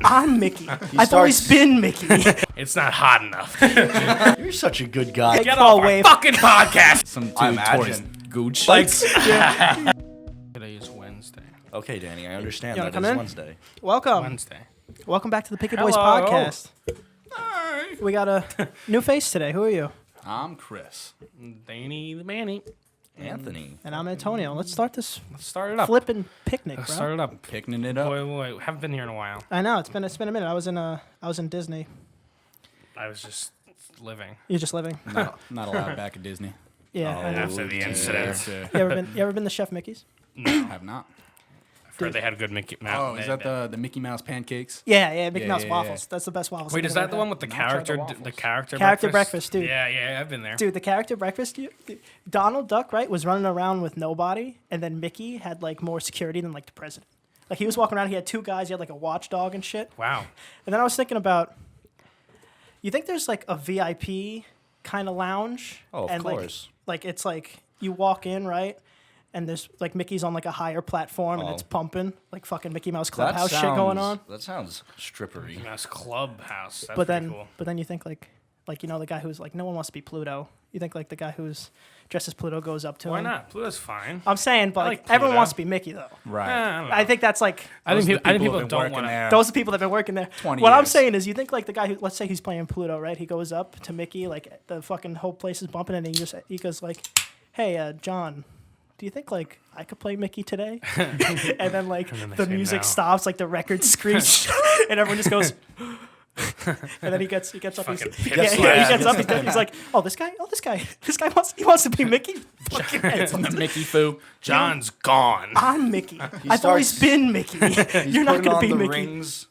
I'm Mickey. I've always been Mickey. It's not hot enough. You're such a good guy. Get off our fucking podcast. Some I dude towards imagine. gooch. Today is Wednesday. Okay, Danny, I understand You that wanna it's come in? Wednesday. Welcome. Wednesday. Welcome back to the Picky Boys Hello. podcast. We got a new face today. Who are you? I'm Chris. Danny the Manny. Anthony. And I'm Antonio. Let's start this Let's start it up. flipping picnic, Let's bro. start it up. Picking it up. Boy, haven't been here in a while. I know it's been a minute. I was in Disney. I was just living. You're just living. Not allowed back at Disney. Yeah. I know. After the incident. You ever been to Chef Mickey's? Have not. I've heard they had good Mickey Mouse. Oh, is that the Mickey Mouse pancakes? Yeah, Mickey Mouse yeah. waffles. That's the best waffles. Wait, I've is ever that the had. one with the Not tried the character? waffles. The character breakfast, dude. Yeah, I've been there. Dude, the character breakfast, Donald Duck, right, was running around with nobody, and then Mickey had, like, more security than, like, the president. Like, he was walking around, he had two guys, he had, like, a watchdog and shit. Wow. And then I was thinking about, you think there's, like, a VIP kind of lounge? Oh, of and, course. Like, it's, like, you walk in, right, and there's, like, Mickey's on, like, a higher platform, and it's pumping, like, fucking Mickey Mouse Clubhouse shit going on. That sounds strippery. Mouse Clubhouse. That's But pretty then, cool. but then you think, like, you know, the guy who's, like, no one wants to be Pluto. You think, like, the guy who's dressed as Pluto goes up to him. Why not? Pluto's fine. I'm saying, but I like, like everyone Pluto. wants to be Mickey, though. Right. I don't know. I think that's like I think people who've been don't working want to. there. those are the people that have been working there. 20 What I'm years. saying is, you think like the guy who, let's say he's playing Pluto, right? He goes up to Mickey, like the fucking whole place is bumping, and he goes like, "Hey, John, do you think like I could play Mickey today?" And then like then they the say music no. stops, like the record screech, and everyone just goes. And then he gets up. Fucking He pit gets slap. up. He's like, this guy wants to be Mickey. Fucking The Mickey foo. John's gone. I'm Mickey. I've always been Mickey. You're not gonna be Mickey. Rings.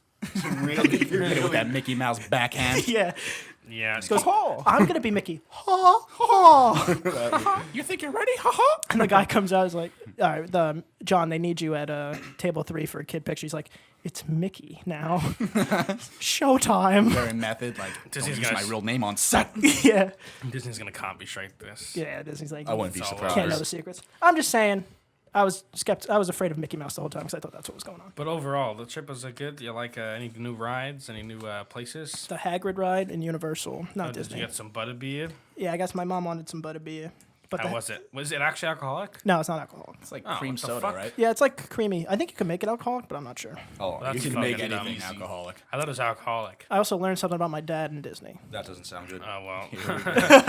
Really? With that Mickey Mouse backhand. Yeah. Yeah. Goes, I'm gonna be Mickey. Ha ha. You think you're ready? Ha ha. And the guy comes out. He's like, all right, John, they need you at table 3 for a kid picture. He's like, it's Mickey now. Showtime. Very method. Like, don't Disney's use gonna my real name on set. Yeah. Disney's gonna copyright this. Yeah. Disney's like, I wouldn't be It's all surprised. can't know the secrets. I'm just saying. I was afraid of Mickey Mouse the whole time because I thought that's what was going on. But overall, the trip was good. Do you like any new rides? Any new places? The Hagrid ride in Universal, not Did Disney. you get some butterbeer? Yeah, I guess my mom wanted some butterbeer. But How was it? Was it actually alcoholic? No, it's not alcoholic. It's like Oh, cream what the soda, fuck? right? Yeah, it's like creamy. I think you can make it alcoholic, but I'm not sure. Oh, That's you You can can make fucking anything easy. alcoholic. I thought it was alcoholic. I also learned something about my dad in Disney. That doesn't sound good. Oh well.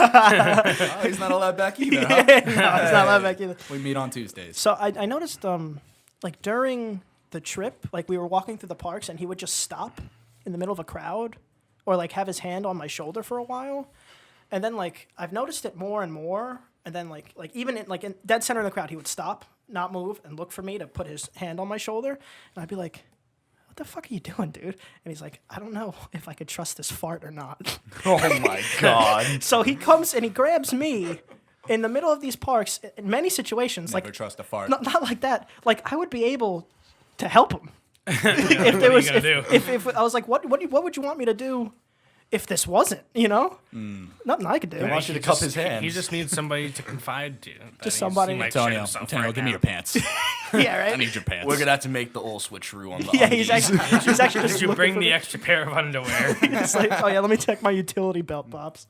Oh, he's not allowed back either, huh? No, it's not that back either. We meet on Tuesdays. So I noticed, like during the trip, like we were walking through the parks, and he would just stop in the middle of a crowd, or like have his hand on my shoulder for a while, and then like I've noticed it more and more, and then like even in dead center of the crowd, he would stop, not move, and look for me to put his hand on my shoulder, and I'd be like, "What the fuck are you doing, dude?" And he's like, "I don't know if I could trust this fart or not." Oh my god. So he comes and he grabs me in the middle of these parks in many situations, Never like. trust a fart. Not like that. Like I would be able to help him if there What are was. you gonna do? If I was like, what would you want me to do if this wasn't? You know, nothing I could do. He wants you to cup his hands. He just needs somebody to confide to. somebody- He might shit Antonio, himself Antonio, right give me now. your pants. Yeah, right. I need your pants. We're gonna have to make the old switcheroo on the Yeah, he's undies. actually just Did you looking bring for the me. extra pair of underwear? It's like, oh yeah, let me check my utility belt, pops.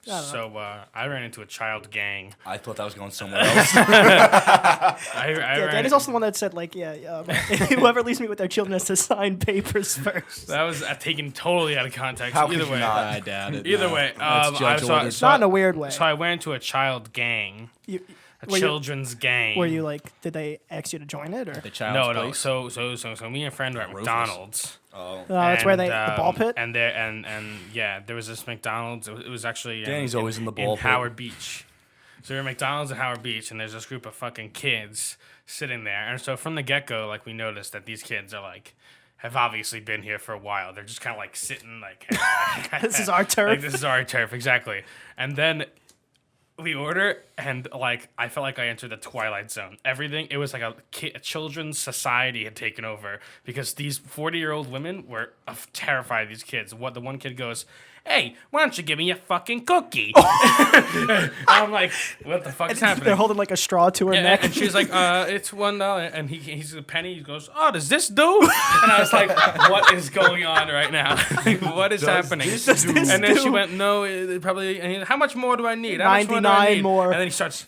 So I ran into a child gang. I thought that was going somewhere else. I Yeah, ran Danny's also the one that said like, whoever leaves me with their children has to sign papers first. That was taken totally out of context. How could Either you way, not? I doubt it. either no. way, That's judge orders. Not in a weird way. So I went into a child gang, You- a were you- children's gang. Were you like, did they ask you to join it or? The child's No. place. So me and a friend were at Rufus. McDonald's. Oh. That's where And, the ball pit. And there and yeah, there was this McDonald's. It was actually Danny's always in the ball pit. Howard Beach. So we're at McDonald's at Howard Beach, and there's this group of fucking kids sitting there. And so from the get go, like we noticed that these kids are like have obviously been here for a while. They're just kind of like sitting like This is our turf. Like, this is our turf, exactly. And then we order, and like I felt like I entered the Twilight Zone. Everything, it was like a children's society had taken over because these 40-year-old women were terrified of these kids. What the one kid goes, "Hey, why don't you give me a fucking cookie?" I'm like, what the fuck is happening? They're holding like a straw to her neck. And she's like, it's $1. And he's a penny. He goes, "Oh, does this do?" And I was like, what is going on right now? Like, what is happening? And then she went, "No, it probably. And how much more do I need? How much more do I 99 need?" more. And then he starts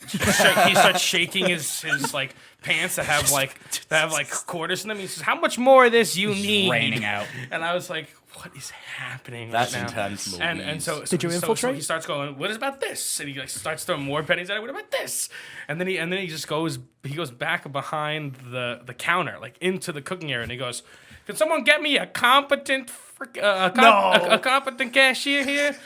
shaking his like pants that have like quarters in them. He says, "How much more of this you need?" Raining out. And I was like, what is happening That's right now? intense. And so Did you so infiltrate? he starts going, "What is about this?" And he like starts throwing more pennies at it. "What about this?" And then he just goes back behind the counter, like into the cooking area, and he goes, "Can someone get me a competent a competent cashier here?"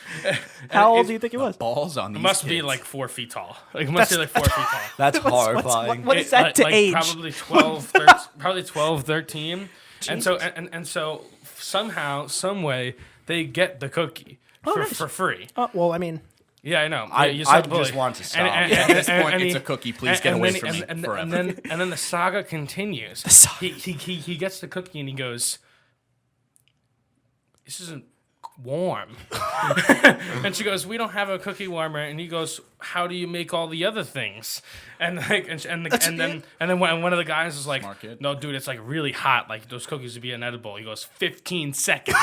How old do you think he was? Balls on these Must be kids. like 4 feet tall. Like must be like 4 feet tall. That's horrifying. What is that to like age? Probably 12, 13. And so somehow, some way, they get the cookie for free. Well, I mean, Yeah, I know. I You just bully. want to stop. At this point, and it's he- a cookie. Please get away from me forever. And then the saga continues. saga. He gets the cookie and he goes, "This isn't warm." And she goes, "We don't have a cookie warmer." And he goes, "How do you make all the other things?" And like and then one of the guys is like, Smart kid. "No, dude, it's like really hot. Like those cookies would be inedible." He goes, 15 seconds.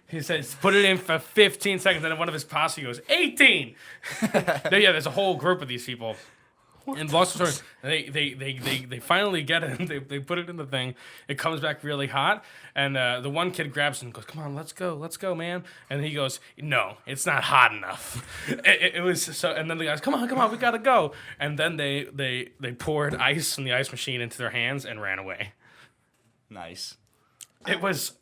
He says, "Put it in for 15 seconds." And then one of his posse goes, 18. There's a whole group of these people. And long story, they finally get it. And they put it in the thing. It comes back really hot, and the one kid grabs it and goes, "Come on, let's go, man!" And he goes, "No, it's not hot enough." It was so. And then the guys, "Come on, we gotta go." And then they poured ice from the ice machine into their hands and ran away. Nice. It was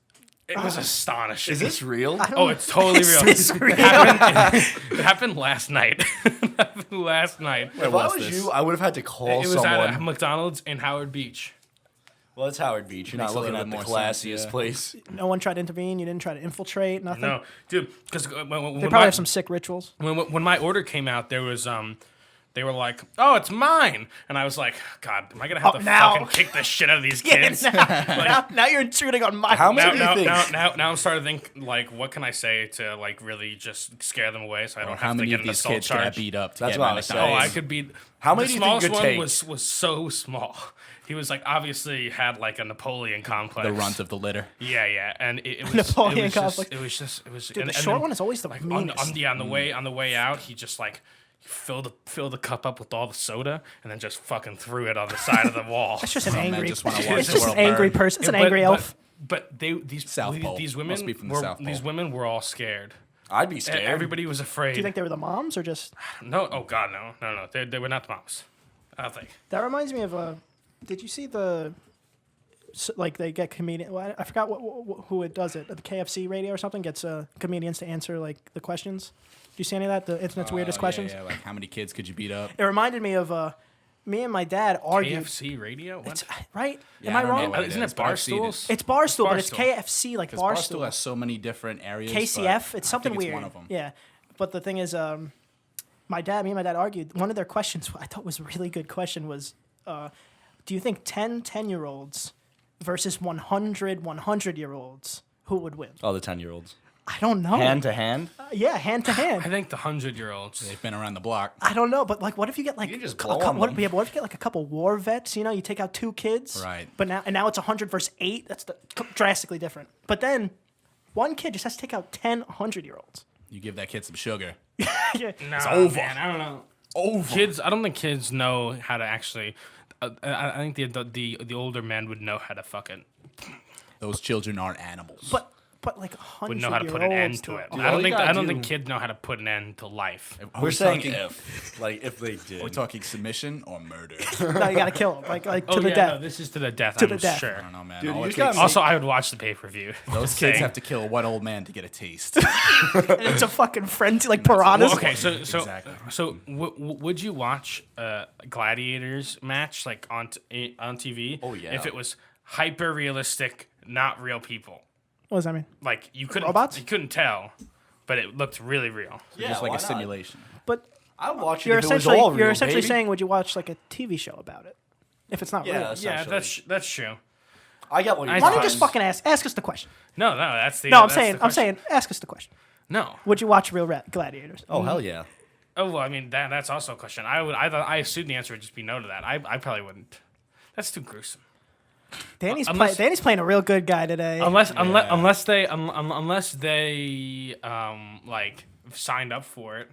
astonishing. Is this real? Oh, it's totally real. This real? It happened last night. Last night. If I was you, I would have had to call It was someone. at a McDonald's in Howard Beach. Well, it's Howard Beach. You're not Makes a looking little at the bit more sense, classiest yeah. place. no one tried to intervene. You didn't try to infiltrate. Nothing. No, dude, because They probably have some sick rituals. when my order came out, there was they were like, "Oh, it's mine," and I was like, "God, am I gonna have to now. fucking kick the shit out of these kids?" Now you're intruding on my. How many Now, do you think? now I'm starting to think like, what can I say to like really just scare them away so I don't How have to many get of an these assault kids get charge? beat up? To That's get what my I was Oh, McDonald's? I could be. How many The do you think smallest it one takes? was so small. He was like obviously had like a Napoleon complex. The runt of the litter. Yeah, and it was Napoleon it was complex. Just, it was. Dude, and the short then, one is always the like meanest. on the way out, he just like filled the cup up with all the soda and then just fucking threw it on the side of the wall. It's just an men angry. just wanna watch It's the just an world angry burn. person. It's an But- angry elf. But these South Pole. these Must women be from the were South Pole. these women were all scared. I'd be scared. Everybody was afraid. Do you think they were the moms or just? No, oh god, no. They were not the moms. I don't think. That reminds me of Did you see like they get comedian? Well, I forgot who it does it. The KFC radio or something gets comedians to answer like the questions. Do you see any of that? The internet's weirdest questions. Yeah, like how many kids could you beat up? It reminded me of me and my dad argued. KFC radio? What? It's, right? Yeah, Am I I don't know wrong? what Isn't is, it but I've seen Barstools? It's Barstool, but it's Barstool. KFC like Because Barstool Barstool. has so many different areas. KCF. but It's I something think weird. It's one of them. Yeah, but the thing is, me and my dad argued. One of their questions I thought was a really good question was, do you think 10-year-olds versus 100-year-olds, who would win? Oh, the 10-year-olds. I don't know. Hand to hand? Yeah, hand to I hand. think the 100-year-olds. They've been around the block. I don't know, but like, what if you get like You just a blow couple? on them. What if you get like a couple war vets? You know, you take out 2 kids. Right. But now it's 100 versus 8. That's drastically different. But then, one kid just has to take out 10 100-year-olds. You give that kid some sugar. Yeah. No, over. Man, I don't know. Over. Kids, I don't think kids know how to actually. I think the older men would know how to fucking Those children aren't animals. But like 100 would know how to put an end to it. Dude, I all don't you think gotta I don't do- think kids know how to put an end to life. Are We're we saying talking, if. Like, if they did. We're talking submission or murder. No, you gotta kill him, like to the No, death. this is to the death. To I'm the death. sure. I don't know, man. Dude, All you it just takes- gotta Also, I would watch the pay-per-view. those kids have to kill one old man to get a taste. And it's a fucking frenzy, like piranhas. Well, okay, so Exactly. would you watch a gladiators match like on TV? Oh, yeah. If it was hyper realistic, not real people. What does that mean? Like you couldn't Robots? You couldn't tell, but it looked really real. Yeah, just like why a not? simulation. But I'd watch it you're if it was essentially all real, baby. saying, would you watch like a TV show about it if it's not Yeah, real? Yeah, essentially. that's true. I get what you're I- Why don't you saying. just fucking ask us the question? No, that's the. No, I'm that's saying the question. ask us the question. No. Would you watch real gladiators? Oh hell yeah! Oh well, I mean that's also a question. I assumed the answer would just be no to that. I probably wouldn't. That's too gruesome. Danny's unless- Danny's playing a real good guy today. Unless they like signed up for it.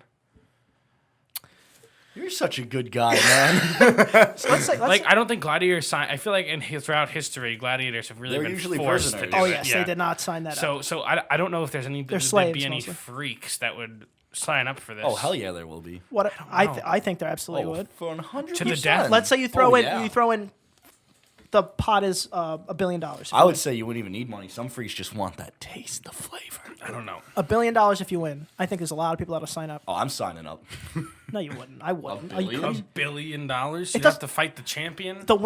You're such a good guy, man. So let's say, Like I don't think gladiators sign. I feel like throughout history, gladiators have really They're been usually forced to prisoners. do oh it. yes, they did not sign that up. So I don't know if there's They're there'd slaves, be any mostly. freaks that would sign up for this. Oh hell yeah, there will be. What I think there absolutely Oh, would. for 100%. To the death? Let's say you throw Oh, in yeah. the pot is $1 billion. I would say you wouldn't even need money. Some freaks just want that taste, the flavor. I don't know. $1 billion if you win. I think there's a lot of people that'll sign up. Oh, I'm signing up. No, you wouldn't. I wouldn't. Are you billion? crazy? $1 billion? You'd does- have to fight the champion. The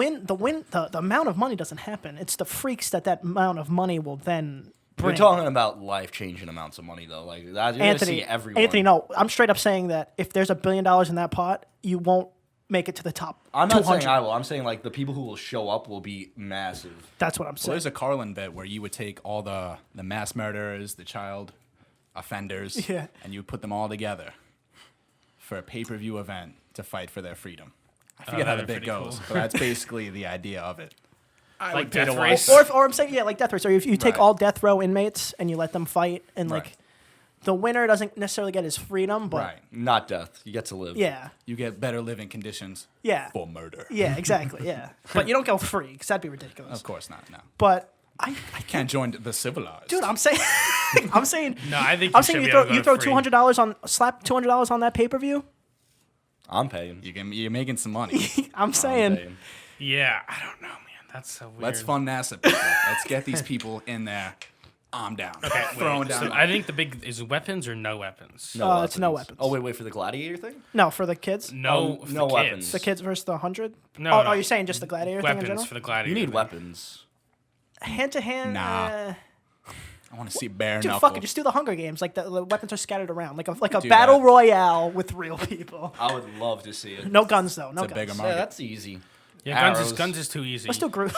amount of money doesn't happen. It's the freaks that amount of money will then We're bring. talking about life-changing amounts of money, though. Like that, you're gonna see everyone. Anthony, no, I'm straight up saying that if there's $1 billion in that pot, you won't make it to the top. I'm not 200. saying I will. I'm saying like the people who will show up will be massive. That's what I'm So saying. there's a Carlin bit where you would take all the mass murderers, the child offenders, Yeah. and you would put them all together for a pay-per-view event to fight for their freedom. I forget how the that'd bit be goes, pretty but that's basically the idea of it. I Like would pay to Death watch Race? that. or I'm saying, yeah, like death race. Or if you take Right. all death row inmates and you let them fight, and like Right. the winner doesn't necessarily get his freedom, but Right. Not death. You get to live. yeah, You get better living conditions yeah, for murder. yeah, exactly, yeah. But you don't go free because that'd be ridiculous. Of course not, no. But I Can't join the civilized. dude, I'm saying, I'm saying, No, I think I'm you saying should you be throw able to you go throw free. $200 on slap $200 on that pay per view. I'm paying. You're making some money. I'm saying, paying. Yeah, I don't know, man. That's so weird. Let's fund NASA people. Let's get these people in there. I'm down. Okay, Throwing down. So I think the big is weapons or no weapons. No it's no weapons. Oh wait for the gladiator thing? no, for the kids, No, Oh, for no the weapons. kids. the kids versus the 100. No, oh, no. you're saying just the gladiator thing in Weapons general? for the gladiator. You need thing. weapons. Hand to hand. Nah. I want to see bare Dude, knuckle. fuck it. Just do the Hunger Games. Like the weapons are scattered around, like a do battle that. royale with real people. I would love to see it. No guns though. No It's a guns. bigger Yeah, market. that's easy. Yeah, Arrows. guns is too easy. Let's do group.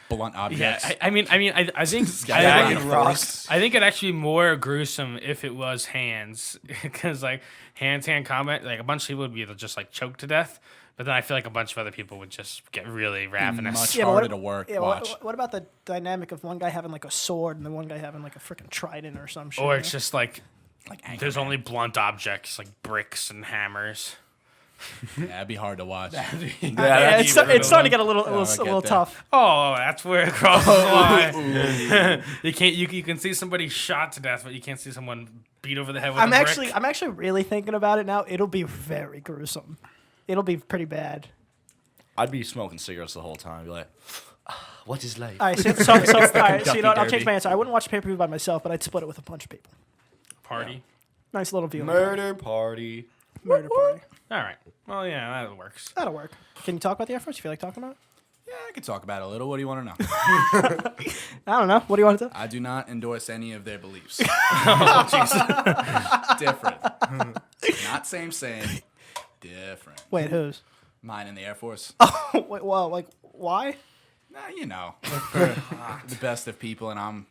Blunt Yeah, objects. I mean, I think Dragon I, rocks. I think it'd actually be more gruesome if it was hands, because like hand-to-hand combat, like a bunch of people would be able to just like choke to death, but then I feel like a bunch of other people would just get really ravenous. much Yeah, but harder to work. Yeah, watch. what about the dynamic of one guy having like a sword and then one guy having like a freaking trident or some shit? Or you it's know? just like Like Anchorman. there's only blunt objects like bricks and hammers. Yeah, it'd be hard to watch. yeah, that's it's, even it's starting to get a I'll little get there. tough. Oh, that's where it crosses the line. You can't. You can see somebody shot to death, but you can't see someone beat over the head with I'm a actually brick. I'm actually really thinking about it now. It'll be very gruesome. It'll be pretty bad. I'd be smoking cigarettes the whole time. Be like, what is life? All right, so all right, so you know what? I'll Kentucky change Derby. my answer. I wouldn't watch pay per view by myself, but I'd split it with a bunch of people. Party. Nice little view. Murder party. Murder party. All right. Well, yeah, that works. That'll work. Can you talk about the Air Force? You feel like talking about it? Yeah, I could talk about it a little. What do you want to know? I don't know. What do you want to do? I do not endorse any of their beliefs. Oh, jeez. Different. Not same. Different. Wait, whose? Mine in the Air Force. Wait, well, like, why? Nah, you know, for the best of people, and I'm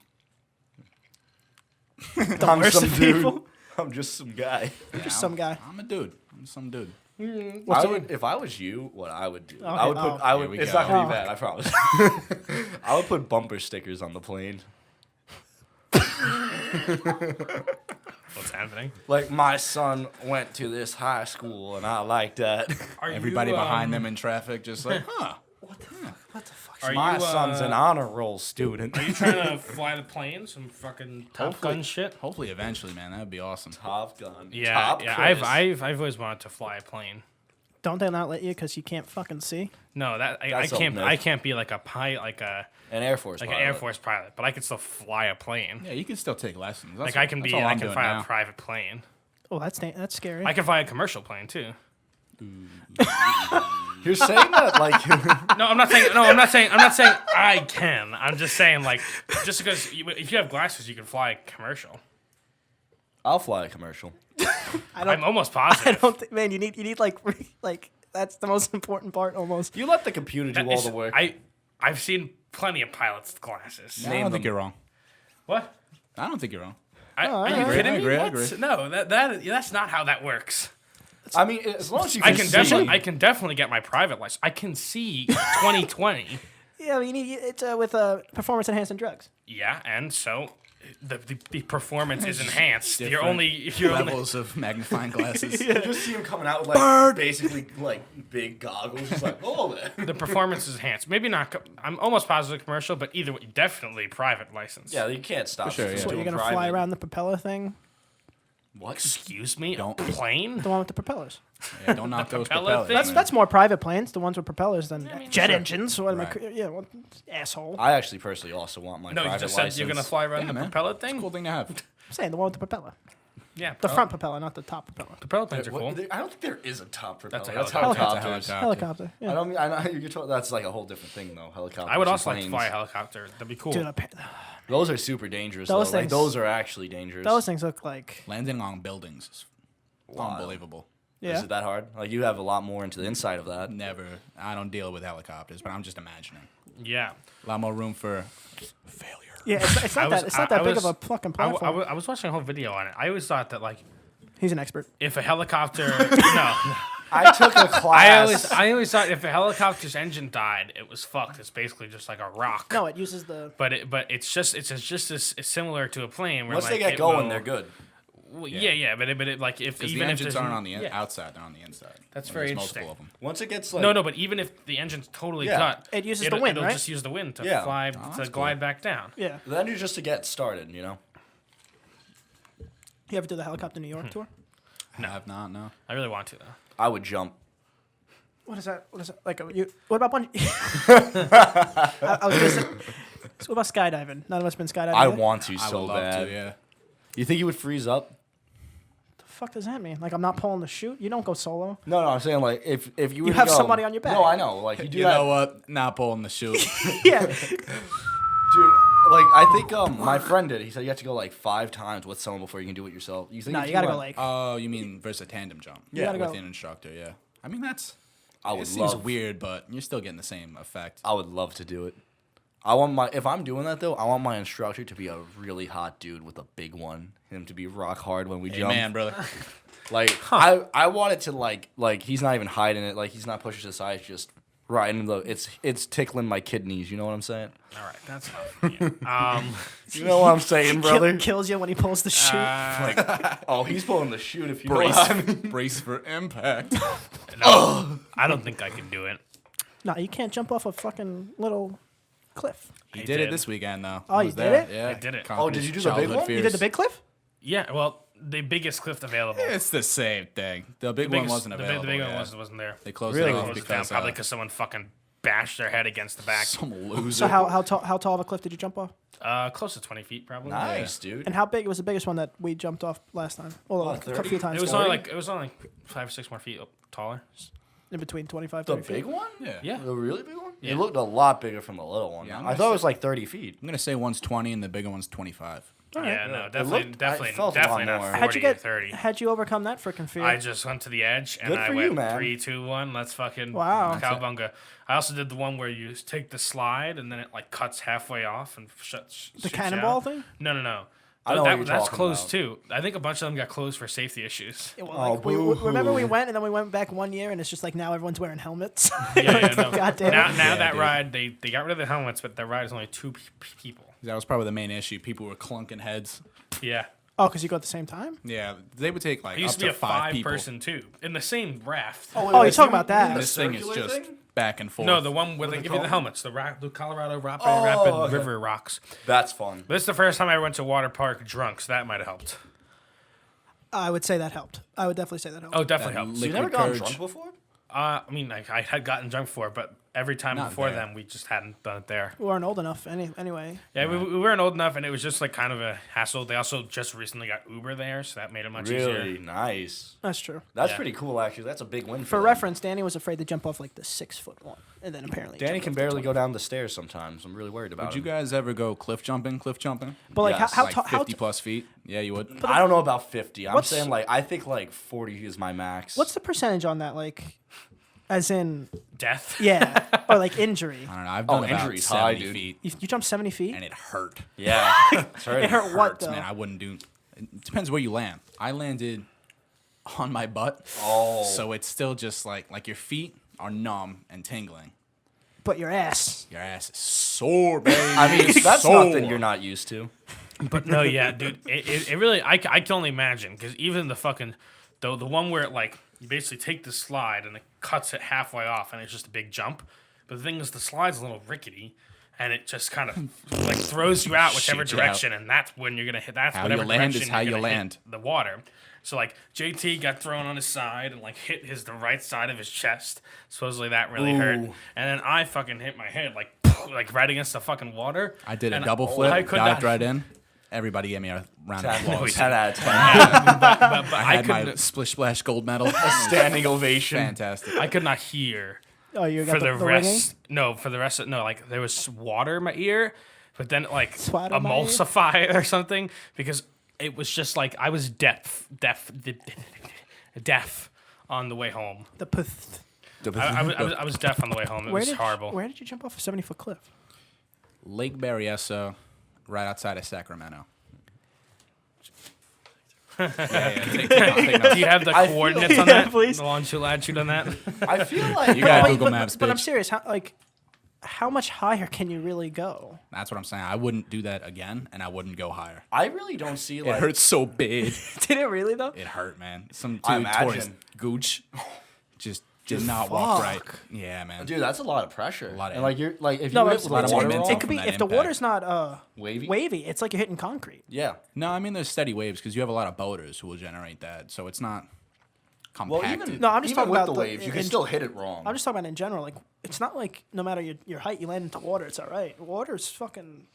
I'm worst some of dude. people? I'm just some guy. Just some guy. I'm a dude. I'm some dude. What's the- If I was you, what I would do, Okay, I would put. oh. I Here would. we It's go. not gonna Oh. be bad. I promise. I would put bumper stickers on the plane. What's happening? Like my son went to this high school, and I like that. Are Everybody you, behind them in traffic, just like, huh? Are My you, son's an honor roll student. Are you trying to fly the plane? Some fucking Top Gun shit? Hopefully, eventually, man, that would be awesome. Top Gun. Yeah, Top yeah. Chris. I've always wanted to fly a plane. Don't they not let you because you can't fucking see? No, that I That's can't. something I else. can't be like a pilot, like An Air Force. an pilot. Air Force pilot, but I can still fly a plane. Yeah, you can still take lessons. That's, Like I can that's be. all I I'm can doing fly now. a private plane. Oh, that's scary. I can fly a commercial plane too. You're saying that like. No, I'm not saying. No, I'm not saying. I'm not saying I can. I'm just saying like, just because if you have glasses, you can fly a commercial. I'll fly a commercial. I'm almost I positive. don't think, man. You need like that's the most important part almost. You let the computer do all the work. I've seen plenty of pilots' glasses. I don't them. think you're wrong. What? I don't think you're wrong. Are you I kidding me? agree, I What? agree. No, that's not how that works. I mean, as long as you I can can see. definitely get my private license. I can see 2020. Yeah, you need it's with performance enhancing drugs. Yeah, and so the performance is enhanced. You're only Levels of magnifying glasses. You just see him coming out with like basically like big goggles, just like the performance is enhanced. Maybe not. I'm almost positive commercial, but either way, definitely private license. yeah, you can't stop. sure, it from yeah. So doing you're gonna private. fly around the propeller thing, What? Excuse me, Don't. a plane? the one with the propellers. Yeah, don't knock those propeller propellers. thing? That's man. that's more private planes, the ones with propellers, than jet sure. engines. What am I? Right. Yeah, well, asshole. I actually personally also want my No, you private just said license. you're gonna fly around Yeah, the man. propeller It's thing. a cool thing to have. I'm saying the one with the propeller, Yeah, the front propeller, not the top propeller. propeller planes are What- cool. I don't think there is a top propeller. That's a That's helicopter. helicopters. Helicopter. Yeah. I don't mean. I know you're talking. That's like a whole different thing, though. Helicopters. I would and also like to planes. fly a helicopter. That'd be cool. Dude, Those are super dangerous. Those though. Like things- those are actually dangerous. those things look like Landing on buildings is unbelievable. yeah. Is it that hard? Like you have a lot more into the inside of that. Never. I don't deal with helicopters, but I'm just imagining. Yeah. A lot more room for failure. Yeah, it's not that it's not that big of a fucking platform. I was watching a whole video on it. I always thought that like He's an expert. if a helicopter no. I took a class. I always thought if a helicopter's engine died, it was fucked. It's basically just like a rock. No, it uses the. But it's just as similar to a plane. Where Once like, they get it going, will- they're good. Well, yeah, but it like if Because the even if engines there's aren't on the yeah. outside, they're on the inside. That's When very there's interesting. multiple of them. Once it gets like No, but even if the engine's totally Yeah. cut, It uses the wind, it'll right? just use the wind to Yeah. fly that's to cool. glide back down. Yeah. then you're just to get started, you know. You ever do the helicopter New York tour? I have not, no. I really want to though. I would jump. What is that? What is it? Like, what about bungee? I was gonna say, so what about skydiving? None of us been skydiving. I yet? want to I so would love bad. to, yeah. You think you would freeze up? The fuck does that mean? Like, I'm not pulling the chute. You don't go solo. No, I'm saying like if you were You to have go- somebody on your back. No, I know. Like you do You that, know what? Not pulling the chute. Yeah. dude. Like I think my friend did. He said you have to go like 5 times with someone before you can do it yourself. You think? No, if you gotta go went- like. Oh, you mean versus a tandem jump? You gotta with go- an instructor, yeah. I mean, that's... I It would seems love. weird, but you're still getting the same effect. I would love to do it. I want my if I'm doing that though, I want my instructor to be a really hot dude with a big one. Him to be rock hard when we jump. Man, brother. Like I want it to like he's not even hiding it. Like he's not pushing to the side. It's just right in the. It's tickling my kidneys. You know what I'm saying? All right, that's not. You know what I'm saying, brother? Kills you when he pulls the chute. Like, oh, he's pulling the chute. If you know what I mean. Brace for impact. No, I don't think I can do it. No, you can't jump off a fucking little cliff. He I did it did. this weekend, though. Oh, I you was did there. it? Yeah. I did it. Conquered Oh, did you his do the big childhood one? You did fears. the big cliff? Yeah, well, the biggest cliff available. It's the same thing. The big The one biggest- wasn't the big- available. The big yeah. one wasn't there. They closed Really? it off Closed it down because probably because someone fucking bashed their head against the back. some loser. So how tall of a cliff did you jump off? Close to 20 feet probably. Nice, dude. And how big was the biggest one that we jumped off last time? Well, a 30? few times. It was ago. only like 5 or 6 more feet taller. in between 25 The 30 big feet. one? Yeah. Yeah. The really big one? Yeah. It looked a lot bigger from the little one. Yeah, I'm I gonna thought it say- was like 30 feet. I'm gonna say one's 20 and the bigger one's 25. Yeah, no, It definitely, looked- definitely, it felt a lot definitely not more. 40 How'd you or get? 30. How'd you overcome that freaking fear? I just went to the edge and Good I for went you, man. 3, 2, 1. Let's fucking Wow. cowbunga. I also did the one where you take the slide and then it like cuts halfway off and shuts. The cannonball thing? No. I know what you're That's talking closed about. too. I think a bunch of them got closed for safety issues. Yeah, well, Oh, like, we boo-hoo. remember we went and then we went back 1 year and it's just like now everyone's wearing helmets. Yeah, no. Goddamn. Now Yeah, that dude. ride, they got rid of the helmets, but that ride is only 2 people. That was probably the main issue. People were clunking heads. Yeah. Oh, because you go at the same time? Yeah, they would take like It used up to be to a 5 people. 5-person too in the same raft. Oh, you're talking about that. This thing is circular just thing? back and forth. No, the one where they it give you the called? helmets, the Colorado Rapid okay. River Rocks. That's fun. This is the first time I went to water park drunk, so that might have helped. I would say that helped. I would definitely say that helped. Oh, definitely That helped. So you Liquid never gotten courage. drunk before? I mean, I had gotten drunk before, but every time Not before there. then, we just hadn't done it there. We weren't old enough anyway. Yeah, we weren't old enough, and it was just like kind of a hassle. They also just recently got Uber there, so that made it much Really easier. nice. That's true. That's Yeah. pretty cool, actually. That's a big win For them. reference, Danny was afraid to jump off like the 6-foot one, and then apparently Danny jumped can off the barely 20. go down the stairs sometimes. I'm really worried about Would you him. guys ever go cliff jumping? But like, Yes. how Like tall? 50 plus feet? Yeah, you would. I don't know about 50. I'm What's- saying like I think like 40 is my max. What's the percentage on that? Like, as in, Death. yeah, or like injury. I don't know. I've done about injury's 70 high, dude. feet, You jump 70 feet. and it hurt. Yeah. It's hurt. It hurt what though? Man, I wouldn't do. It depends where you land. I landed on my butt, Oh. so it's still just like your feet are numb and tingling. But your ass. Your ass is sore, baby. I mean, that's Sore. nothing you're not used to. But no, yeah, dude, it really, I can only imagine, because even the fucking, the one where it, like, you basically take the slide and it cuts it halfway off and it's just a big jump. But the thing is, the slide's a little rickety and it just kind of, like, throws you out whichever Shoots you out. direction, and that's when you're going to hit, that's How whatever you land direction is how you're you gonna hit land. the water. So, like, JT got thrown on his side and, like, hit the right side of his chest. Supposedly that really hurt. And Ooh. then I fucking hit my head, like right against the fucking water. I did a And double I flip, could dived not- right in. Everybody gave me a round of 10, applause. 10 out of 10. But I I had my couldn't. splish splash gold medal. Standing ovation. Fantastic. I could not hear Oh, you got for the ringing? rest. No, for the rest of no, like there was water in my ear, but then like Water in my ear? emulsify or something because it was just like I was deaf on the way home. The puth. I was deaf on the way home. It was horrible. Where did you jump off a 70-foot cliff? Lake Berryessa, right outside of Sacramento. Do you have the I feel- coordinates on Yeah, that? please. The longitude, latitude on that? I feel like You got Wait, Google but, Maps, but I'm bitch. serious. How much higher can you really go? That's what I'm saying. I wouldn't do that again, and I wouldn't go higher. I really don't see It like hurts so bad. Did it really though? It hurt, man. Some I dude tore his imagine. gooch. Just did not walk right. fuck. Yeah, man. Dude, that's a lot of pressure. A lot of and like you're like if No, you but hit with lot of the water momentum. off, It could be from that if the impact. water's not wavy. It's like you're hitting concrete. Yeah. No, I mean there's steady waves because you have a lot of boaters who will generate that, so it's not Well, compacted. even No, I'm just even talking with about the the- waves, you can in- still hit it wrong. I'm just talking about in general. Like it's not like no matter your height, you land into water. It's all right. Water's fucking.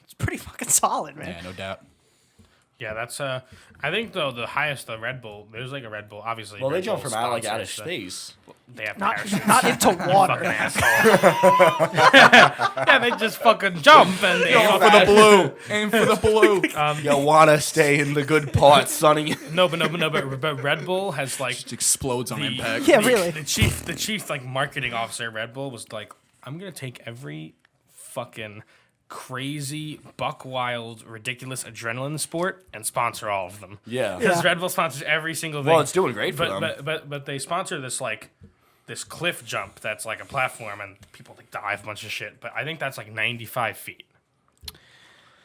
It's pretty fucking solid, man. Yeah, no doubt. Yeah, that's I think though the highest the Red Bull. There's like a Red Bull, obviously. well, they Red jump Bull from out like outer sponsors, so space. They have Not parachutes. not into Fucking water. asshole. Yeah, they just fucking jump and they Go for the blue. Aim for the blue. You wanna stay in the good part, Sonny. but Red Bull has like Just explodes on impact. Yeah, really. the chief like marketing officer at Red Bull was like, I'm gonna take every fucking crazy, buck wild, ridiculous adrenaline sport and sponsor all of them. Yeah. Because Yeah. Red Bull sponsors every single thing. Well, it's doing great for them. But they sponsor this like this cliff jump that's like a platform and people like dive a bunch of shit. But I think that's like 95 feet.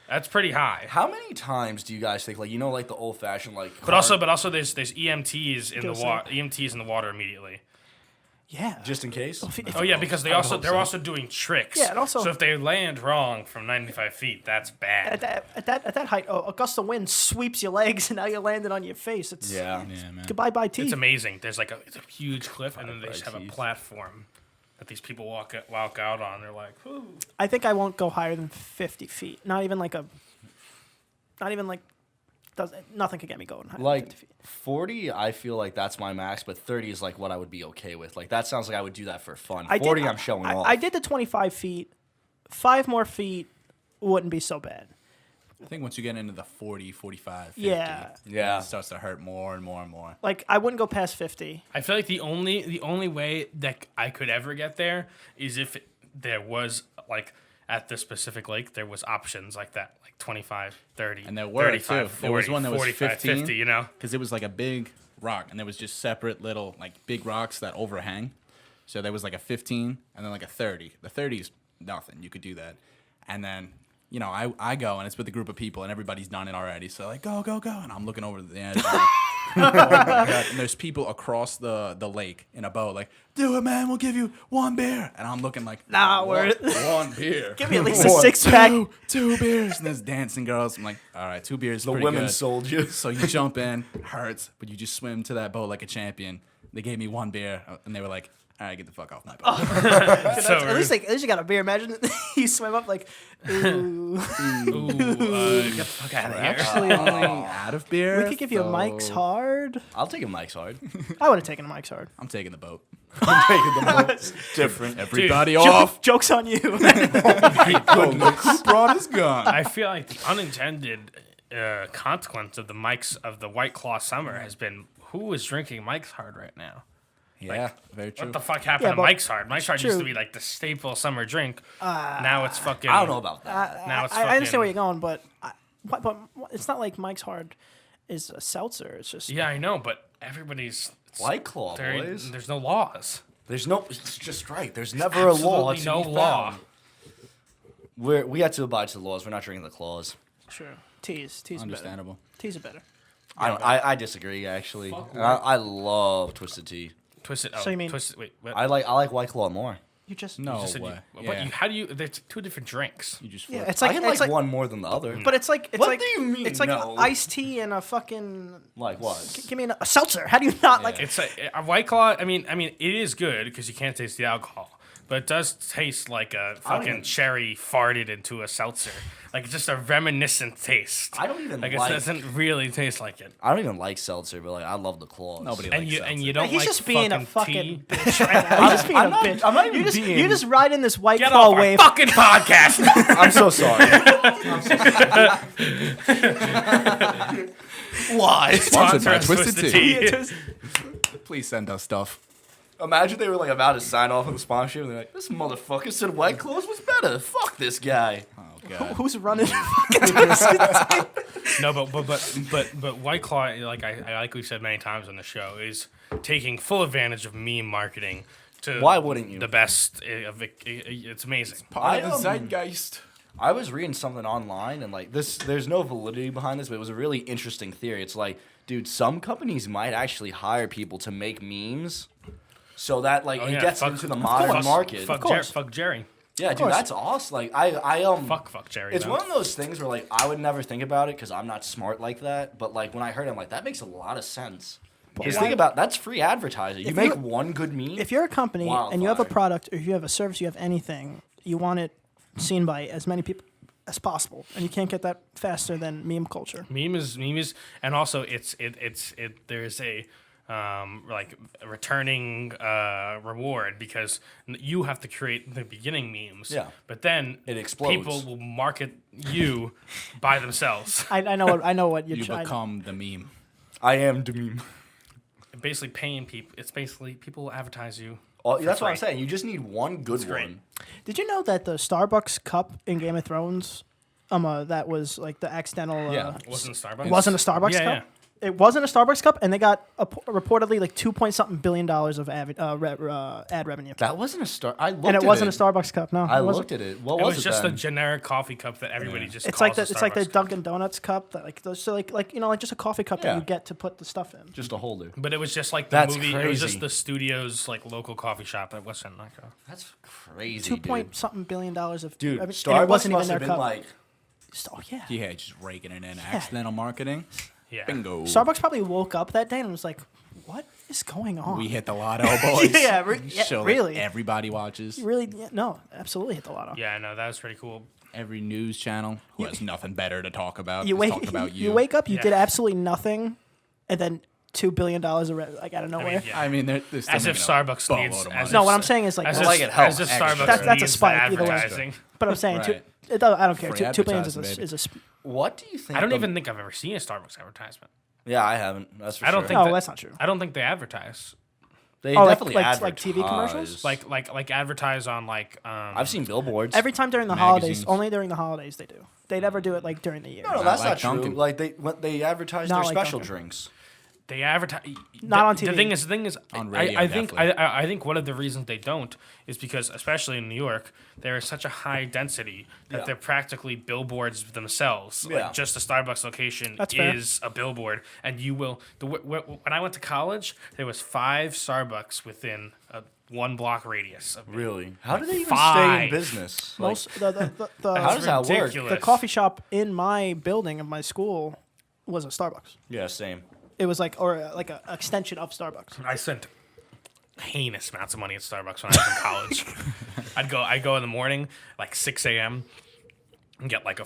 That's pretty high. How many times do you guys think, like, you know, like the old fashioned, like, But also there's EMTs in the Guess so. water. EMTs in the water immediately. Yeah. just in case? Oh yeah, because they're also doing tricks. Yeah, and also- so if they land wrong from 95 feet, that's bad. At that height, a gust of wind sweeps your legs, and now you're landing on your face. It's Yeah. Yeah, man. goodbye, bye teeth. It's amazing. There's like it's a huge cliff, and then they just have a teeth. platform that these people walk out on. They're like, "Whoo." I think I won't go higher than 50 feet. Not even like nothing could get me going higher than Like 50 feet. 40, I feel like that's my max, but 30 is like what I would be okay with. Like that sounds like I would do that for fun. 40, I'm showing off. I did the 25 feet. 5 more feet wouldn't be so bad. I think once you get into the 40, 45, 50, Yeah. Yeah. it starts to hurt more and more and more. Like I wouldn't go past 50. I feel like the only way that I could ever get there is if there was like at the specific lake there was options like that, like 25, 30, And there were, 35, too. There was 40, one that was 45, 15. 50, you know? Because it was like a big rock, and there was just separate little, like, big rocks that overhang. So there was like a 15 and then like a 30. The 30 is nothing. You could do that. And then, you know, I go, and it's with a group of people, and everybody's done it already. So, like, go, go, go. And I'm looking over the edge. Oh my God. And there's people across the lake in a boat, like, do it, man. We'll give you 1 beer. And I'm looking like, Nah, we're 1 beer. give me at least a 6-pack. Two beers. And there's dancing girls. I'm like, all right, 2 beers. the pretty women good. sold you. So you jump in, hurts, but you just swim to that boat like a champion. They gave me 1 beer, and they were like, All right, get the fuck off my boat. So at least you got a beer. Imagine you swim up like, ooh. get the fuck out of here. Actually, only out of beer. We could give you a Mike's so Hard. I'll take a Mike's Hard. I would have taken a Mike's Hard. I'm taking the boat. I'm taking the most different. Everybody off. Joke's on you. Look who brought his gun. I feel like the unintended consequence of the White Claw summer has been who is drinking Mike's Hard right now. Yeah, very true. What the fuck happened Yeah, to but Mike's Hard? Mike's Hard used to true. be like the staple summer drink. Now it's fucking. I don't know about that. Now it's I understand fucking- where you're going, but it's not like Mike's Hard is a seltzer. It's just Yeah, I know, but everybody's. White Claw, boys. There's no laws. There's no. It's just right. There's never a law. Absolutely to no be law. found. We have to abide to the laws. We're not drinking the claws. sure. Teas are better. Understandable. Teas are better. I disagree actually. I love Twisted Tea. Twisted. Oh, So you mean- twisted? Wait, what? I like White Claw more. You just No You said way. What how do you? There's two different drinks. You just Yeah, flip. it's I like can it's like like one more than the other. But it's like What do you mean, It's like no? iced tea and a fucking. Like what? Give me a seltzer. How do you not like? It's a White Claw. I mean, it is good because you can't taste the alcohol, but it does taste like a fucking even- cherry farted into a seltzer. Like it's just a reminiscent taste. I don't even like. like- It doesn't really taste like it. I don't even like seltzer, but like I love the claws. Nobody And likes you seltzer. don't He's like just being a tea? fucking bitch right now. He's just being I'm a not- bitch. I'm not even you just being- you just riding this White Get Claw off our wave. fucking podcast. I'm so sorry. Why? Sponsored by Sponsor us, Twisted Tea. Tea. Please send us stuff. Imagine they were like about to sign off on the sponsorship, and they're like, "This motherfucker said White Claws was better. Fuck this guy." Oh god. Who's running? No, but White Claw, like we said many times on the show, is taking full advantage of meme marketing to Why wouldn't you? the best of it. It's amazing. Part of the zeitgeist. I was reading something online, and like this, there's no validity behind this, but it was a really interesting theory. It's like, dude, some companies might actually hire people to make memes, so that like Oh, it yeah, gets fuck- into the of modern course. market. Fuck Jerry. Yeah, dude, course. that's awesome. Like I Fuck Jerry. It's though. one of those things where like I would never think about it because I'm not smart like that. But like when I heard it, I'm like, that makes a lot of sense. Just think about that's free advertising. You If make you're- one good meme. If you're a company and you have a Wildfire. product, or if you have a service, you have anything, you want it seen by as many people as possible, and you can't get that faster than meme culture. Meme is, and also it's there's a like a returning reward because you have to create the beginning memes. Yeah. But then It explodes. people will market you by themselves. I know what you're You trying. become the meme. I am the meme. Basically paying people. It's basically people will advertise you. Oh, that's what I'm free. saying. You just need one good great. one. Did you know that the Starbucks cup in Game of Thrones, that was like the accidental. Yeah. It wasn't Starbucks. It wasn't a Starbucks Yeah, cup. It wasn't a Starbucks cup, and they got reportedly like $2 billion of ad revenue. That wasn't a star. I looked And at it wasn't a Starbucks cup. No, I it wasn't. looked at it. What It was was it just a then? generic coffee cup that everybody just. It's calls like the a Starbucks cup. Dunkin' Donuts cup that like those so like like just a coffee cup that Yeah. you get to put the stuff in. Just a holder. But it was just like the That's movie. It was crazy. just the studio's like local coffee shop at West End Nitro. That's crazy. Two point something billion dollars of Dude, and Starbucks it wasn't must even have their been cup. like, Oh yeah. Yeah, just raking it in. Accidental marketing. Yeah. Bingo. Starbucks probably woke up that day and was like, "What is going on?" We hit the lotto, boys. Yeah, Show that really. everybody watches. Really? Yeah, no, absolutely hit the lotto. Yeah, no, that was pretty cool. Every news channel who has nothing better to talk about. You is wake talking about you. you wake up, you Yeah. did absolutely nothing, and then $2 billion of like out of nowhere. yeah. I mean, they're still As if making a Starbucks boatload needs. of as money. if- No, what I'm saying is like, as Well, if, like it helps as if extra. Starbucks That's a needs spike, the either way. advertising. but I'm saying Right. I don't care. Free $2 billion advertising, baby. is a what do you think? I don't the- even think I've ever seen a Starbucks advertisement. Yeah, I haven't. That's for I don't sure. think no, that- that's not true. I don't think they advertise. They Oh, like- definitely like advertise. TV commercials? Like advertise on like. I've seen billboards. Every time during the holidays, Magazines. only during the holidays they do. They never do it like during the year. no, Not that's like not true. Dunkin'. Like they advertise Not their like special Dunkin'. drinks. They advertise. Not on The TV. thing is, On radio, I think definitely. I think one of the reasons they don't is because, especially in New York, there is such a high density that Yeah. they're practically billboards themselves. Yeah. Like just a Starbucks location That's fair. is a billboard, and you will. When I went to college, there was 5 Starbucks within a 1 block radius of me. Really? How do they even stay 5. in business? Like, Most the how does that work? ridiculous. the coffee shop in my building of my school was a Starbucks. yeah, same. It was like like an extension of Starbucks. I sent heinous amounts of money at Starbucks when I was in college. I'd go in the morning, like 6 a.m. and get like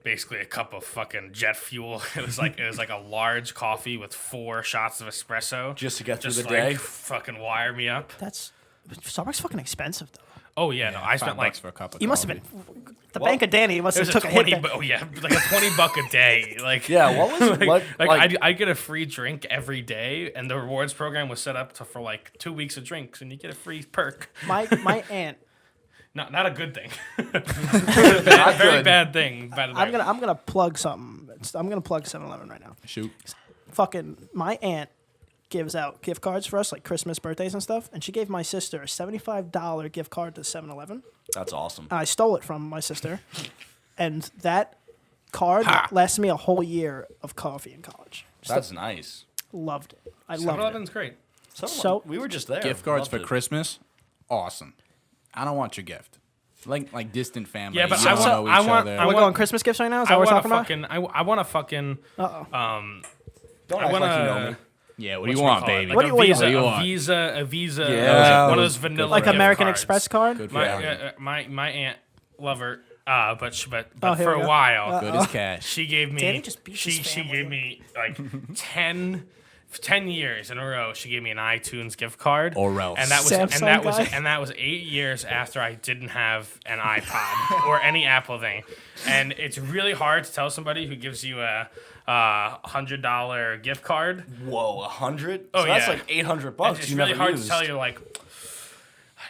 basically a cup of fucking jet fuel. It was like a large coffee with 4 shots of espresso. Just to get through the like, day? Fucking wire me up. That's Starbucks fucking expensive though. Oh yeah, no, I spent like $5 for a cup of You must have coffee. been the Bank of Danny must it have was took a a 20 hit. There. oh yeah, like a $20 a day. Like Yeah, what was like, what I get a free drink every day, and the rewards program was set up for like 2 weeks of drinks, and you get a free perk. My aunt. Not a good thing. Not Very good. bad thing. I'm gonna plug something. I'm gonna plug 7-Eleven right now. Shoot. Fucking my aunt gives out gift cards for us like Christmas, birthdays, and stuff, and she gave my sister a $75 gift card to 7-Eleven. That's awesome. I stole it from my sister, and that card lasted me a whole year of coffee in college. That's nice. Loved it. I loved it. 7-Eleven's great. So- we were just there. Gift cards Loved for it. Christmas, awesome. I don't want your gift. Like distant family. Yeah, but you I don't want- know I each want- other. I We're want- going Christmas gifts right now. Is that I what we're want talking to about? fucking. I want to fucking. Uh-oh. Don't I act want like you know me. Yeah, what What do you you want, call it? baby? Like What a do you- Visa, what do you a want? Visa, Yeah. one of those vanilla Like gift American cards. Express card. Good for My you. my aunt lover, but Oh, here for we a go. while, Good as cash. she gave me Danny just beat she his family. gave me like 10 years in a row. She gave me an iTunes gift card, Or else. and that was Samsung guy? and that was 8 years after I didn't have an iPod or any Apple thing. And it's really hard to tell somebody who gives you a $100 gift card. Whoa, 100? Oh, So that's yeah. like $800 It's you really never hard used. to tell you like.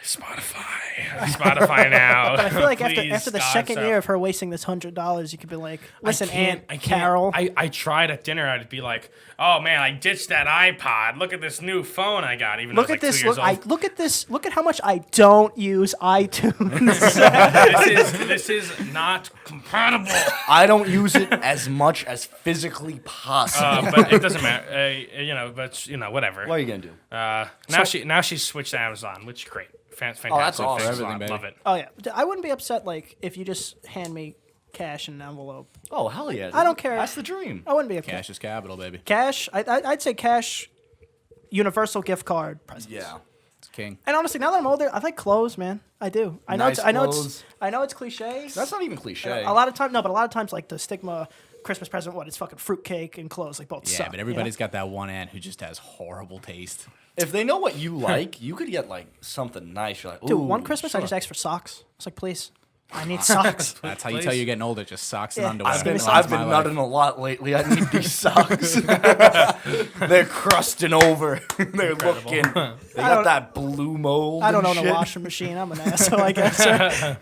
Spotify now. But I feel like Please, after the God, second so- year of her wasting this $100, you could be like, listen, Aunt I can't. Carol. I tried at dinner. I'd be like, "Oh man, I ditched that iPod. Look at this new phone I got." Even Look though at I was, like, this. 2 years old. Look at this. Look at how much I don't use iTunes. This is not compatible. I don't use it as much as physically possible. But it doesn't matter. Whatever. What are you going to do? Now she's switched to Amazon, which is great. Fantastic. that's awesome. Thanks a Everything, lot. baby. Love it. Oh yeah, I wouldn't be upset like if you just hand me cash in an envelope. Oh, hell yeah. I don't care. That's the dream. I wouldn't be upset. Cash is capital, baby. Cash. I'd say cash. Universal gift card presents. Yeah. It's king. And honestly, now that I'm older, I like clothes, man. I do. I know. Nice I know clothes. it's cliche. That's not even cliche. A lot of times, no, but a lot of times, like the stigma Christmas present, it's fucking fruitcake and clothes, like both Yeah, suck. but everybody's got that one aunt who just has horrible taste. If they know what you like, you could get like something nice. You're like, ooh, Dude, one Christmas I sure. just asked for socks. I was like, please, I need socks. That's how you tell you're getting older. Just socks and Yeah. underwear. I've been- I've been My life. nutting a lot lately. I need these socks. They're crusting over. They're looking. They don't- got that blue mold. I don't and own a shit. washing machine. I'm an asshole, I guess.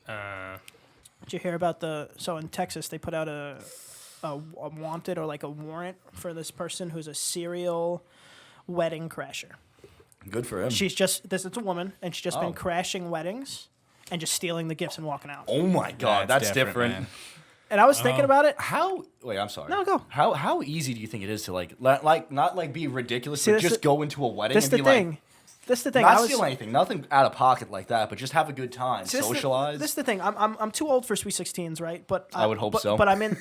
Did you hear about so in Texas they put out a wanted or like a warrant for this person who's a serial wedding crasher. Good for him. It's a woman and she's just been Oh. crashing weddings and just stealing the gifts and walking out. Oh my god, that's different. man. And I was thinking about it. How? Wait, I'm sorry. No, go. How easy do you think it is to like not like be ridiculous, See, but this just is- go into a wedding This and the be thing. like, This the thing. I not was, steal anything, nothing out of pocket like that, but just have a good time, See, this the- socialize. This is the thing. I'm too old for Sweet 16s, right? But I would hope but, so. But I'm in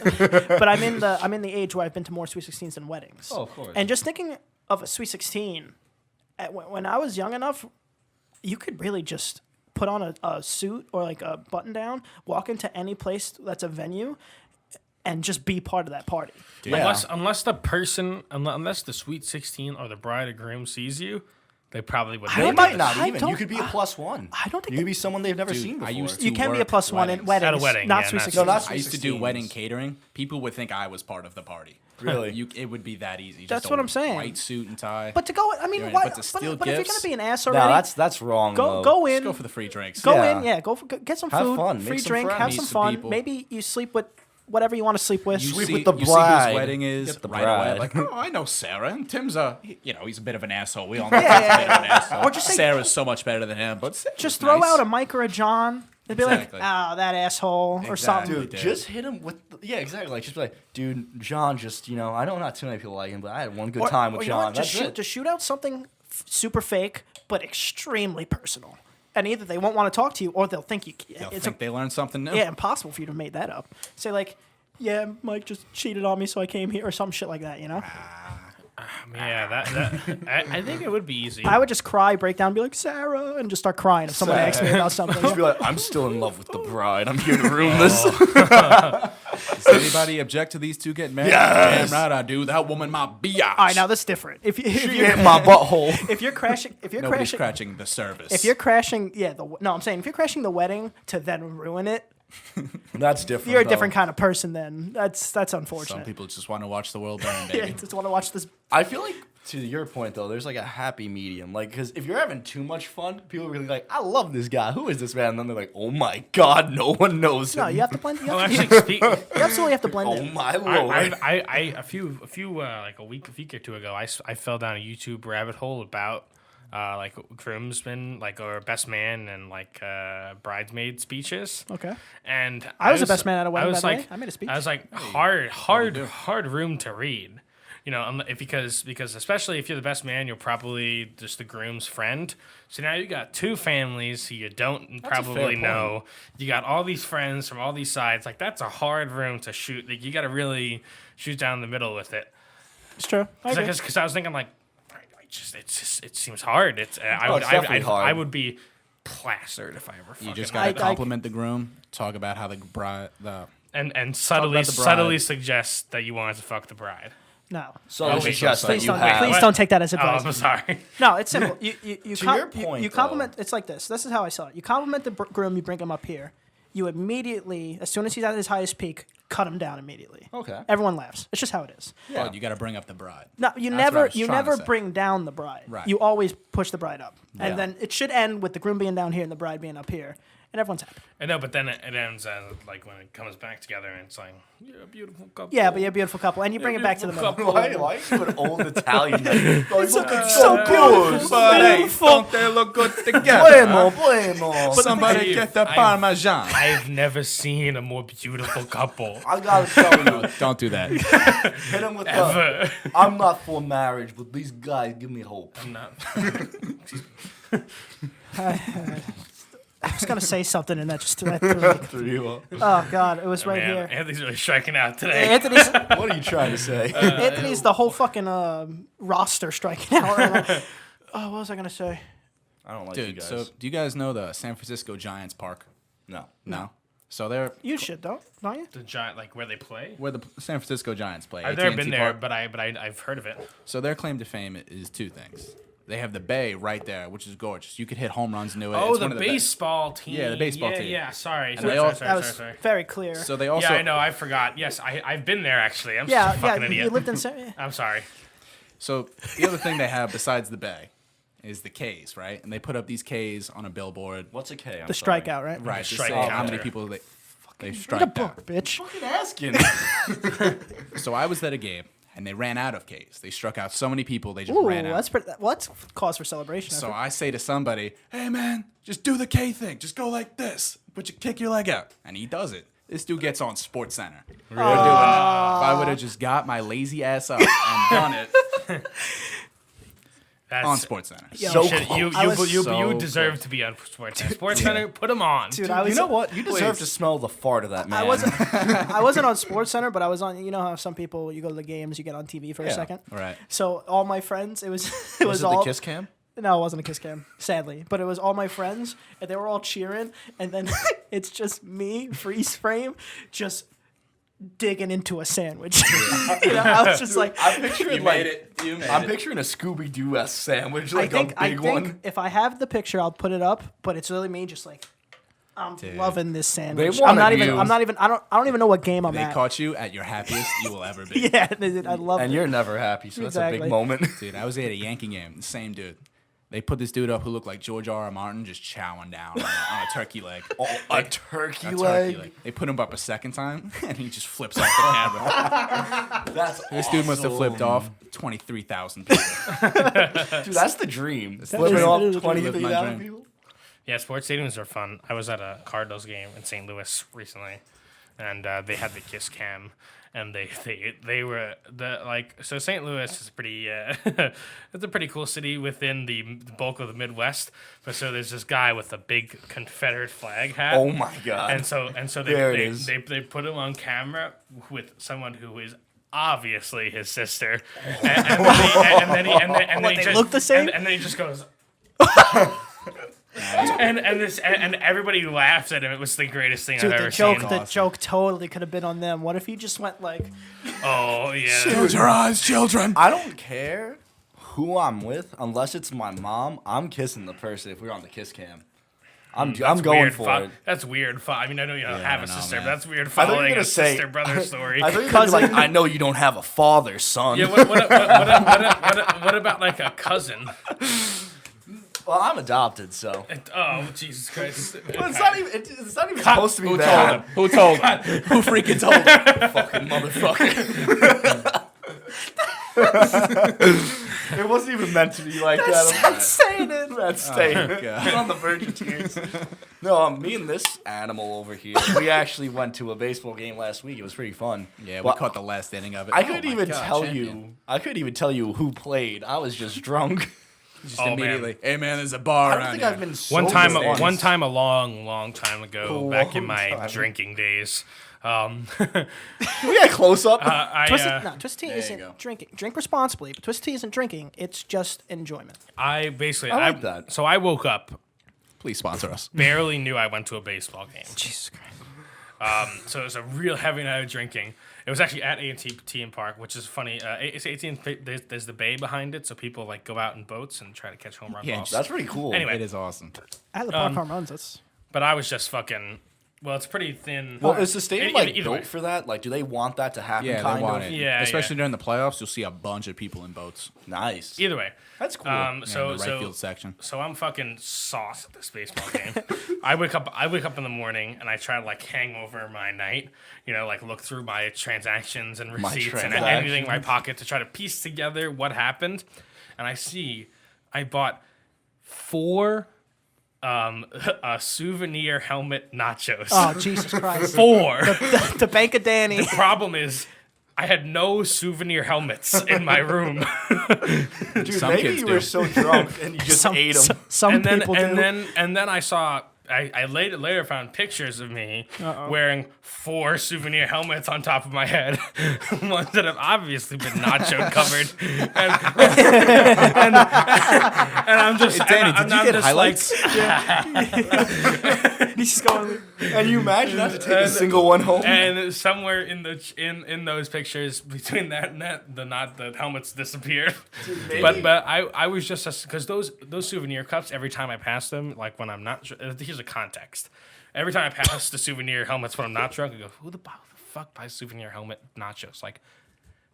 I'm in the age where I've been to more Sweet 16s than weddings. Oh, of course. And just thinking of a Sweet 16, when I was young enough, you could really just put on a suit or like a button down, walk into any place that's a venue, and just be part of that party. Yeah. Unless the Sweet 16 or the bride or groom sees you, they probably would. They don't might think- not I even. don't- You could be a plus one. I don't think you could be someone they've never Dude, seen before. I used to You can be a work plus one in weddings. weddings, At a wedding, not yeah, Sweet not 16. No, not I used to do 16s. wedding catering. People would think I was part of the party. Really? It would be that easy. That's Just what a I'm saying. White suit and tie. But to go, I mean, You're right, why, but to steal but if you're gifts? gonna be an ass No, already, that's wrong. go though. in, Just go for the free drinks. Go Yeah. in, go get some Have food, fun, free make some drink, friends. have Meet some some fun. people. Maybe you sleep with whatever you want to sleep with. You Sleep see, with the you see bride. whose wedding is Get the right bride. away. Like, oh, I know Sarah, and Tim's he's a bit of an asshole. We all know Yeah, he's yeah, a bit of an asshole. Or just say- Sarah's so much better than him, but Sarah's Just throw nice. out a Mike or a John. They'd be Exactly. like, that asshole or Exactly. something. Dude, Dude. just hit him with exactly. Like just be like, dude, John. Just I know not too many people like him, but I had one good time with you know what? John. Just That's it. just shoot out something super fake but extremely personal. And either they won't want to talk to you or they'll think you. They'll It's think they learned something new. impossible for you to have made that up. Say like, yeah, Mike just cheated on me, so I came here, or some shit like that. You know? Yeah, I think it would be easy. I would just cry, break down, be like, Sarah, and just start crying if someone asks me about something. Just be like, I'm still in love with the bride. I'm here to ruin this. Does anybody object to these two getting married? Yes. Damn right I do. That woman my biatch. All right, now that's different. If She you're hit my butthole. if you're crashing, Nobody's scratching the service. if you're crashing, yeah, no, I'm saying if you're crashing the wedding to then ruin it, That's different. you're a though. different kind of person. Then that's Some unfortunate. people just want to watch the world burn, Yeah, baby. just want to watch this. I feel like, to your point though, there's like a happy medium. Like, because if you're having too much fun, people are really like, I love this guy. Who is this man? And then they're like, oh my god, no one knows him. No, you have to blend. You, Oh, have to, actually, you absolutely have to blend Oh in. my lord. a few like a week or two ago, I fell down a YouTube rabbit hole about like groomsmen, like or best man and like bridesmaid speeches. Okay. And I was the best man at a wedding, I was by the like, way. I made a speech. I was like, hard room to read. You know, because especially if you're the best man, you're probably just the groom's friend. So now you got two families who you don't probably know. You got all these friends from all these sides. Like that's a hard room to shoot. Like you got to really shoot down the middle with it. It's true. I agree. Because I was thinking like, it seems hard. It's definitely hard. I would be plastered if I ever. You fucking just had gotta it. compliment the groom. Talk about how the bride, and subtly about the bride. subtly suggest that you wanted to fuck the bride. No. So Oh, it's wait, just that Please you don't. have. Please don't take that as Oh, advice. I'm sorry. No, it's simple. You To your point, you compliment. It's like this. This is how I saw it. You compliment the groom. You bring him up here. You immediately, as soon as he's at his highest peak, cut him down immediately. Okay. Everyone laughs. It's just how it is. Yeah. Oh, you gotta bring up the bride. No, you That's what I was you trying to never say. bring down the bride. Right. You always push the bride up, Yeah. and then it should end with the groom being down here and the bride being up here, and everyone's happy. I know, but then it ends like when it comes back together and it's like, you're a beautiful couple. Yeah, but you're a beautiful couple, and you bring it back to the middle. Why you put old Italian? It's looking so good. But hey, don't they look good together? Bueno, bueno. Somebody Dave, get the I've- Parmesan. I've never seen a more beautiful couple I gotta tell you, Don't do that. hit him with the. ever. I'm not for marriage, but these guys give me hope. I'm not. I was gonna say something, and that just threw me. Oh God, it was right Man, here. Anthony's really striking out today. Anthony's What are you trying to say? Anthony's the whole fucking roster striking out. Right now. Oh, what was I gonna say? I don't like you Dude, guys. so do you guys know the San Francisco Giants park? No. No. So they're You should don't you? The giant, like where they play. where the San Francisco Giants play. I've never AT&T been there, Park. but I've heard of it. So their claim to fame is two things. They have the bay right there, which is gorgeous. You could hit home runs into it. Oh, It's the one of best. baseball team. Yeah, the baseball yeah, team. Yeah, sorry. they all- That was very clear. So they also Yeah, I know. I forgot. Yes, I've been there actually. I'm yeah, such a fucking yeah. idiot. You lived in. San- I'm sorry. So the other thing they have besides the bay is the K's, right? And they put up these K's on a billboard. What's a K? I'm the sorry. strikeout, right? Right, to strike say how counter. many people they Read a strike out. book, bitch. Fucking asking. So I was at a game, and they ran out of K's. They struck out so many people, they just Ooh, ran out. that's pretty. Well, that's cause for celebration. So I say to somebody, "Hey man, just do the K thing. Just go like this. Kick your leg out." And he does it. This dude gets on Sports Center. They're doing that. If I would have just got my lazy ass up and done it That's on Sports Center. Yo, So Shit, you I was you so deserve to be on Sports Center. Sports Center, put them on. Dude, I was. You know what? You deserve Please. to smell the fart of that man. I wasn't. I wasn't on Sports Center, but I was on. You know how some people you go to the games, you get on TV for a Yeah. second. Right. So all my friends, it was Was it all the kiss cam? No, it wasn't a kiss cam, sadly. But it was all my friends, and they were all cheering. And then it's just me, freeze frame, just digging into a sandwich. You know, I was just like, I'm picturing like You made I'm picturing a Scooby Doo esque sandwich, like a I big think one. if I have the picture, I'll put it up. But it's really me, just like I'm Dude. loving this sandwich. wanted I'm not even. you. I'm not even. I don't even know what game I'm They at. caught you at your happiest you will ever be. Yeah, I love And it. you're never happy, so that's a Exactly. big moment. Dude, I was at a Yankee game. The same dude. They put this dude up who looked like George R. R. Martin just chowing down on a turkey leg. Oh, a turkey A leg. turkey leg. They put him up a second time, and he just flips off the camera. That's This dude must have flipped off 23,000 people. Dude, that's the dream. is- Flipping that is off the dream. 23,000 Live my dream. people. Yeah, sports stadiums are fun. I was at a Cardinals game in St. Louis recently, and they had the kiss cam, and they were so St. Louis is pretty it's a pretty cool city within the bulk of the Midwest. But so there's this guy with a big Confederate flag hat. Oh my god. And so There it they, is. they put him on camera with someone who is obviously his sister. And then he look the same? And then he just goes. and everybody laughs at him. It was the greatest thing Dude, I've the ever joke, seen. the joke totally could have been on them. What if he just went like, Oh yeah. Close your eyes, children. I don't care who I'm with unless it's my mom. I'm kissing the person if we're on the kiss cam. I'm going Weird for it. That's weird. I mean, I know you don't have a no, sister, man. but that's weird thought you were following gonna a say- sister-brother story. I thought you were gonna be like, I know you don't have a father, son. Yeah, what about like a cousin? Well, I'm adopted, so. Oh, Jesus Christ. But it's not even. It's not even supposed to be Who told bad. him? Who told him? Who freaking told him? Fucking motherfucker. It wasn't even meant to be like that. that's saying it. That's staying. Oh, God. You're on the verge of tears. No, me and this animal over here, we actually went to a baseball game last week. It was pretty fun. Yeah, we But caught the last inning of it. I Oh couldn't my even God, tell champion. you. I couldn't even tell you who played. I was just drunk. Just Oh, man. immediately. Hey man, there's a bar I don't around think here. I've been so One time, once. a long time ago, A back in long my time. drinking days. Can we get close up? Twisted Tea there you isn't go. drinking. Drink responsibly, but Twisted Tea isn't drinking. It's just enjoyment. I basically, I like that. So I woke up, Please sponsor us. barely knew I went to a baseball game. Jesus Christ. So it was a real heavy night of drinking. It was actually at A&T Park, which is funny. It's AT&T. There's the bay behind it, so people like go out in boats and try to catch home run Yeah, balls. That's pretty cool. Anyway. It is awesome. At the park home runs, that's But I was just fucking. Well, it's pretty thin. Well, is the stadium Either- like either way. built for that? Like, do they want that to happen? Yeah, kind they want of? it. Yeah, Especially yeah. during the playoffs, you'll see a bunch of people in boats. Nice. Either way. That's cool. Yeah, So in the right field section. So I'm fucking sauce at this baseball game. I wake up in the morning and I try to like hang over my night, like look through my transactions and My receipts and anything in my pocket to try to piece together what happened. And I see I bought 4 a souvenir helmet nachos. oh Jesus Christ. 4. The Bank of Danny. Problem is I had no souvenir helmets in my room. Dude, some maybe kids you do. were so drunk and you just ate them. Some and then people and do. then I saw I later found pictures of me wearing 4 souvenir helmets on top of my head, ones that have obviously been nacho covered, and I'm just Danny, and did you I'm get just highlights? He's going. And you imagine not to take a single one home? and somewhere in those pictures between that and that the helmets disappeared. But I was just because those souvenir cups every time I pass them, like when I'm not here's a context. Every time I pass the souvenir helmets when I'm not drunk, I go, who the fuck buys souvenir helmet nachos? Like,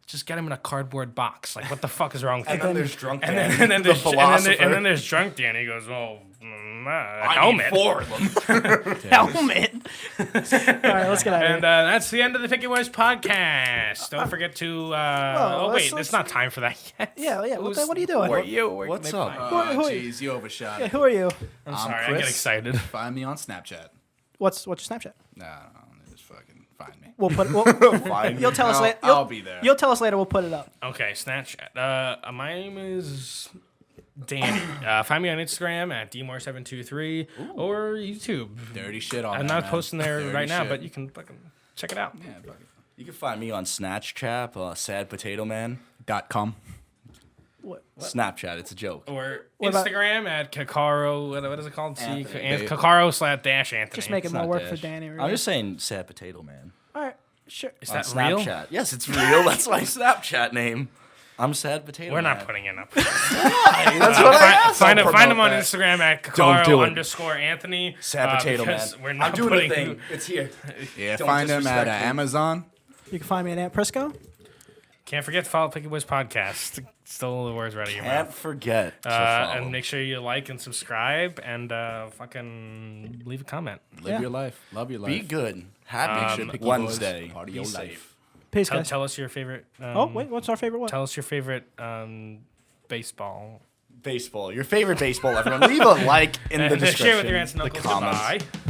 just get them in a cardboard box. Like, what the fuck is wrong with And you? then there's drunk And Dan, then the there's philosopher. and then there's drunk Dan. He goes, well, I helmet. need 4 of them. Helmet. All right, let's get out of And here. that's the end of the Picky Boys podcast. Don't forget to. let's- It's not time for that yet. Yeah. What are you doing? Who are you? Where What's can they up? find you? Who- Jeez, you overshot Yeah, it. who are you? I'm I'm sorry, I Chris. get excited. Find me on Snapchat. What's your Snapchat? No, just fucking find me. We'll put. Fine. You'll tell us later. I'll be there. You'll tell us later. We'll put it up. Okay, Snapchat. My name is Danny. Find me on Instagram at dmore723 or YouTube. Dirty shit on I'm that, not man. posting there Dirty right now, shit. but you can fucking check it out. Yeah, fuck it. You can find me on Snatchchat, Sad Potato Man. .com. What? Snapchat, it's a joke. Or What about- Instagram at Kakaro. What is it called? Anthony. Kakaro/Anthony. Just make it It's more not work for Dash. Danny. Really. I'm just saying Sad Potato Man. All right. Sure. Is On that Snapchat. real? Yes, it's real. That's my Snapchat name. I'm Sad Potato We're Man. not putting it up. That's what I asked. Find I'll him on promote that. Instagram at Don't do it. Kakaro_Anthony. Sad Potato Man. because We're not I'm doing putting a thing. It's here. Yeah, Don't find him at disrespect me. Amazon. You can find me at Aunt Prisco. Can't forget to follow Picky Boys Podcast. Still the words right out of your Can't mouth. forget to follow. And make sure you like and subscribe and fucking leave a comment. Live Yeah. your life. Love your life. Be good. Happy Picky Wednesday. Boys, party Be your safe. life. Peace, Tell, guys. tell us your favorite. Oh wait, what's our favorite one? Tell us your favorite baseball. Baseball. Your favorite baseball, everyone. Leave a like in the And description. share with your aunts and the uncles. comments. Goodbye.